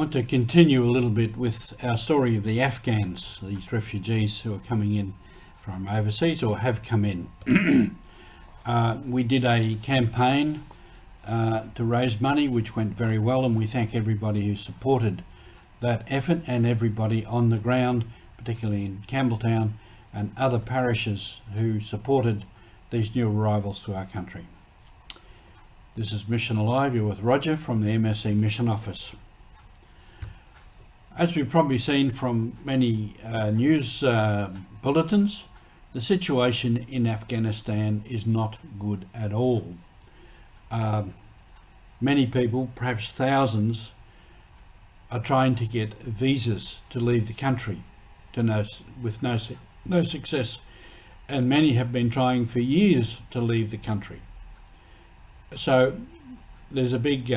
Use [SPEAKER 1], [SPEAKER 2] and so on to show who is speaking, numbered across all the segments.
[SPEAKER 1] want to continue a little bit with our story of the Afghans, these refugees who are coming in from overseas or have come in. We did a campaign to raise money, which went very well, and we thank everybody who supported that effort and everybody on the ground, particularly in Campbelltown and other parishes who supported these new arrivals to our country. This is Mission Alive. You're with Roger from the MSC Mission Office. As we've probably seen from many news bulletins, the situation in Afghanistan is not good at all. Many people, perhaps thousands, are trying to get visas to leave the country with no success, and many have been trying for years to leave the country. So there's a big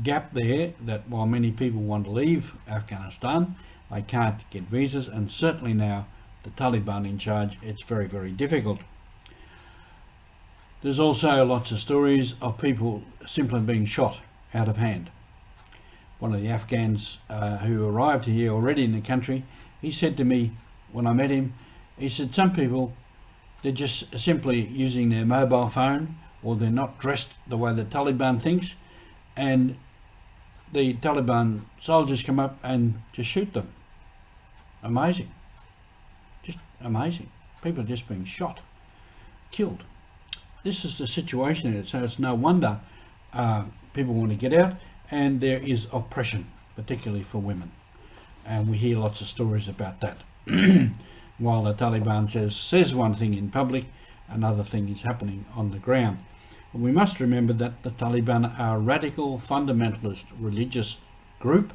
[SPEAKER 1] gap there, that while many people want to leave Afghanistan, they can't get visas, and certainly now the Taliban in charge, it's very, very difficult. There's also lots of stories of people simply being shot out of hand. One of the Afghans who arrived here already in the country, he said to me when I met him, he said some people, they're just simply using their mobile phone, or they're not dressed the way the Taliban thinks, and the Taliban soldiers come up and just shoot them. Amazing. Just amazing. People are just being shot, killed. This is the situation, so it's no wonder people want to get out, and there is oppression, particularly for women. And we hear lots of stories about that. While the Taliban says one thing in public, another thing is happening on the ground. And we must remember that the Taliban are a radical, fundamentalist religious group,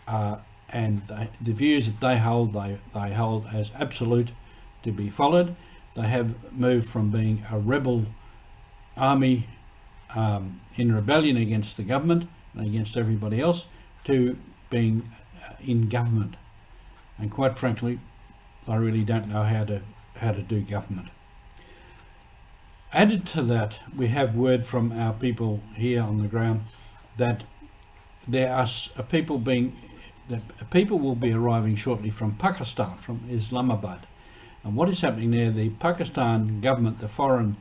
[SPEAKER 1] and the views that they hold as absolute to be followed. They have moved from being a rebel army in rebellion against the government and against everybody else, to being in government. And quite frankly, I really don't know how to do government. Added to that, we have word from our people here on the ground that there are people will be arriving shortly from Pakistan, from Islamabad. And what is happening there, the Pakistan government, the Foreign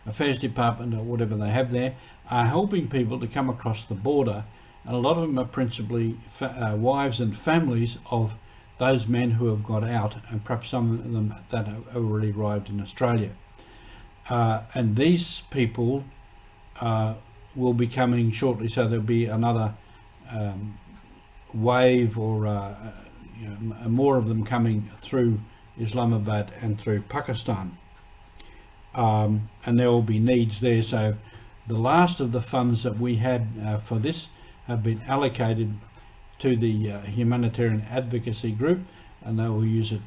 [SPEAKER 1] Affairs Department, or whatever they have there, are helping people to come across the border, and a lot of them are principally wives and families of those men who have got out, and perhaps some of them that have already arrived in Australia. And these people will be coming shortly, so there'll be another wave, or more of them coming through Islamabad and through Pakistan, and there will be needs there. So the last of the funds that we had for this have been allocated to the humanitarian advocacy group, and they will use it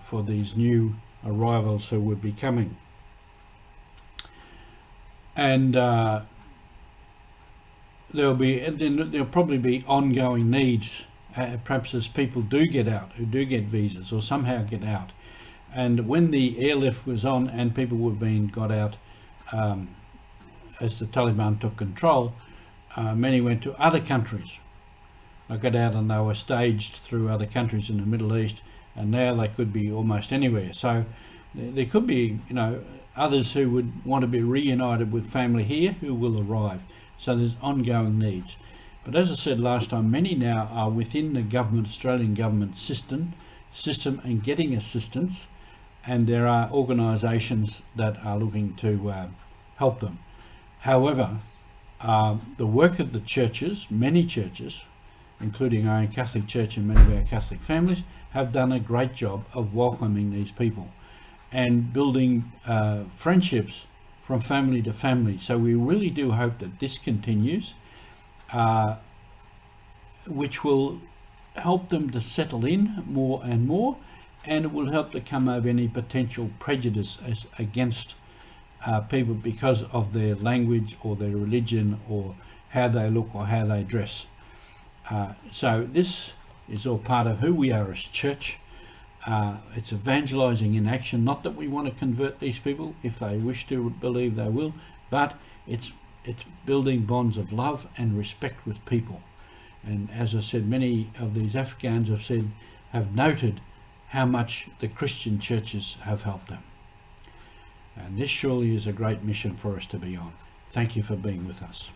[SPEAKER 1] for these new arrivals who would be coming. And there'll probably be ongoing needs, perhaps as people do get out, who do get visas or somehow get out. And when the airlift was on and people were being got out, as the Taliban took control, many went to other countries. They got out and they were staged through other countries in the Middle East, and now they could be almost anywhere. So there could be, others who would want to be reunited with family here who will arrive. So there's ongoing needs. But as I said last time, many now are within the government, Australian government system and getting assistance, and there are organisations that are looking to help them. However, the work of the churches, many churches, including our own Catholic Church and many of our Catholic families, have done a great job of welcoming these people and building friendships from family to family. So we really do hope that this continues, which will help them to settle in more and more, and it will help to come over any potential prejudice against people because of their language or their religion or how they look or how they dress. So this is all part of who we are as church. It's evangelizing in action, not that we want to convert these people. If they wish to believe, they will, but it's building bonds of love and respect with people. And as I said, many of these Afghans have noted how much the Christian churches have helped them. And this surely is a great mission for us to be on. Thank you for being with us.